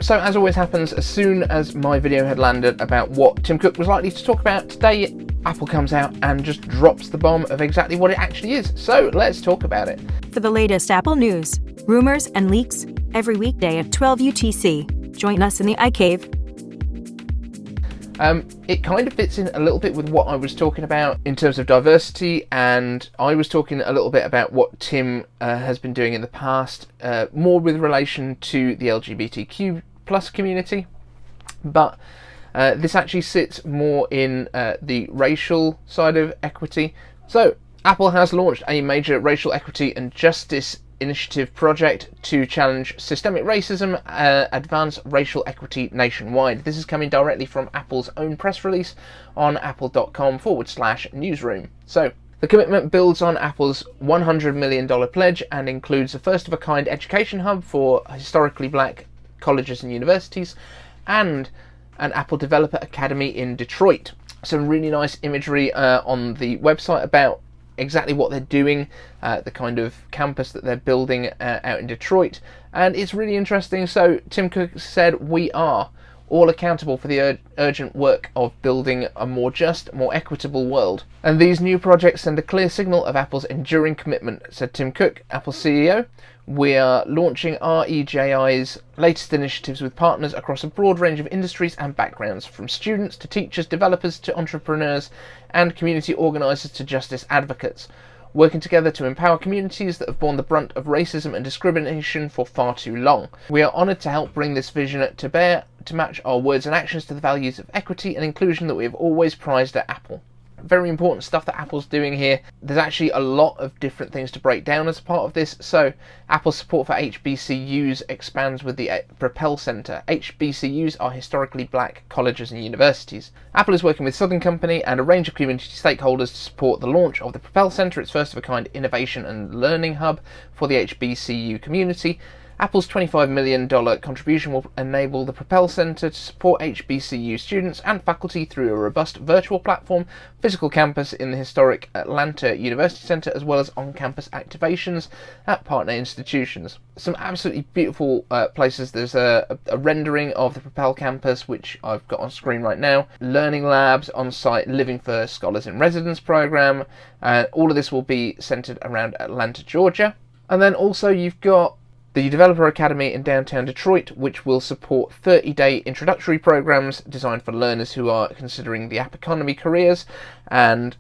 So as always happens, as soon as my video had landed about what Tim Cook was likely to talk about today, Apple comes out and just drops the bomb of exactly what it actually is. So let's talk about it. For the latest Apple news, rumors, and leaks, every weekday at 12 UTC, join us in the iCave. It kind of fits in a little bit with what I was talking about in terms of diversity, and I was talking a little bit about what Tim has been doing in the past, more with relation to the LGBTQ plus community, but this actually sits more in the racial side of equity. So Apple has launched a major racial equity and justice initiative project to challenge systemic racism, advance racial equity nationwide. This is coming directly from Apple's own press release on apple.com/newsroom. So the commitment builds on Apple's $100 million pledge and includes a first-of-a-kind education hub for historically black colleges and universities and an Apple Developer Academy in Detroit. Some really nice imagery on the website about exactly what they're doing, the kind of campus that they're building out in Detroit, and it's really interesting. So Tim Cook said, "We are all accountable for the urgent work of building a more just, more equitable world. And these new projects send a clear signal of Apple's enduring commitment," said Tim Cook, Apple CEO. "We are launching REJI's latest initiatives with partners across a broad range of industries and backgrounds, from students to teachers, developers to entrepreneurs, and community organisers to justice advocates, working together to empower communities that have borne the brunt of racism and discrimination for far too long. We are honoured to help bring this vision to bear to match our words and actions to the values of equity and inclusion that we have always prized at Apple." Very important stuff that Apple's doing here. There's actually a lot of different things to break down as a part of this. So Apple's support for HBCUs expands with the Propel Center. HBCUs are historically black colleges and universities. Apple is working with Southern Company and a range of community stakeholders to support the launch of the Propel Center, its first-of-a-kind innovation and learning hub for the HBCU community. Apple's $25 million contribution will enable the Propel Center to support HBCU students and faculty through a robust virtual platform, physical campus in the historic Atlanta University Center, as well as on-campus activations at partner institutions. Some absolutely beautiful places. There's a rendering of the Propel campus, which I've got on screen right now. Learning labs, on-site living for scholars in residence program. All of this will be centered around Atlanta, Georgia. And then also you've got the Developer Academy in downtown Detroit, which will support 30-day introductory programs designed for learners who are considering the app economy careers and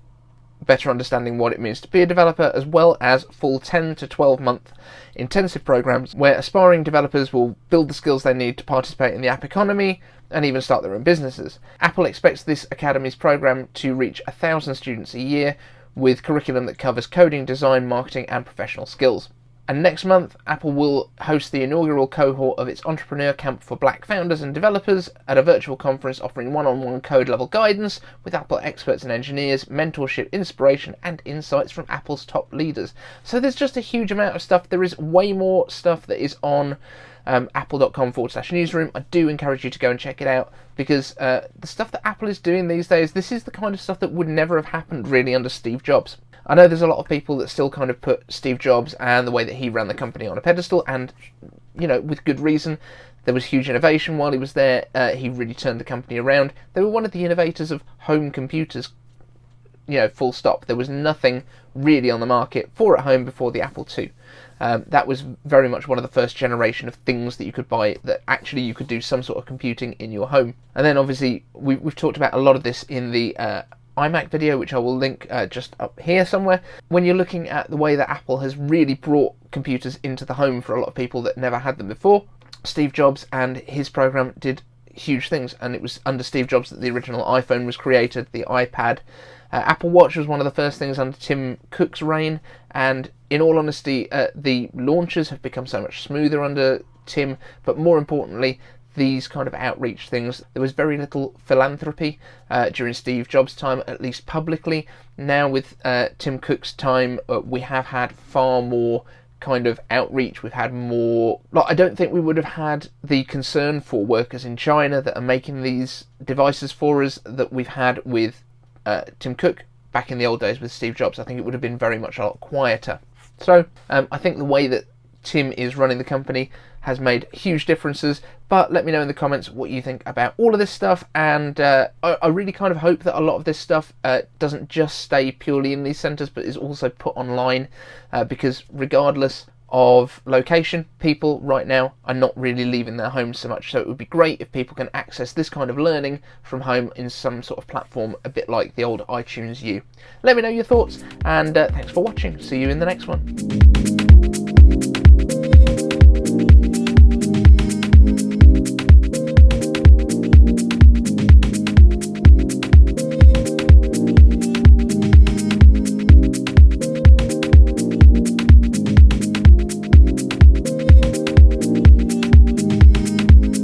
better understanding what it means to be a developer, as well as full 10 to 12-month intensive programs where aspiring developers will build the skills they need to participate in the app economy and even start their own businesses. Apple expects this Academy's program to reach 1,000 students a year with curriculum that covers coding, design, marketing, and professional skills. And next month, Apple will host the inaugural cohort of its Entrepreneur Camp for Black founders and developers at a virtual conference offering one-on-one code-level guidance with Apple experts and engineers, mentorship, inspiration, and insights from Apple's top leaders. So there's just a huge amount of stuff. There is way more stuff that is on apple.com/newsroom. I do encourage you to go and check it out because the stuff that Apple is doing these days, this is the kind of stuff that would never have happened really under Steve Jobs. I know there's a lot of people that still kind of put Steve Jobs and the way that he ran the company on a pedestal, and, you know, with good reason. There was huge innovation while he was there. He really turned the company around. They were one of the innovators of home computers, you know, full stop. There was nothing really on the market for at home before the Apple II. That was very much one of the first generation of things that you could buy that actually you could do some sort of computing in your home. And then obviously we've talked about a lot of this in the iMac video, which I will link just up here somewhere. When you're looking at the way that Apple has really brought computers into the home for a lot of people that never had them before, Steve Jobs and his program did huge things, and it was under Steve Jobs that the original iPhone was created, the iPad. Apple Watch was one of the first things under Tim Cook's reign, and in all honesty, the launches have become so much smoother under Tim, but more importantly, these kind of outreach things. There was very little philanthropy during Steve Jobs' time, at least publicly. Now with Tim Cook's time, we have had far more kind of outreach. We've had more, like, I don't think we would have had the concern for workers in China that are making these devices for us that we've had with Tim Cook back in the old days with Steve Jobs. I think it would have been very much a lot quieter. So I think the way that Tim is running the company has made huge differences. But let me know in the comments what you think about all of this stuff, and I really kind of hope that a lot of this stuff doesn't just stay purely in these centres but is also put online, because regardless of location, people right now are not really leaving their homes so much, so it would be great if people can access this kind of learning from home in some sort of platform, a bit like the old iTunes U. Let me know your thoughts, and thanks for watching. See you in the next one.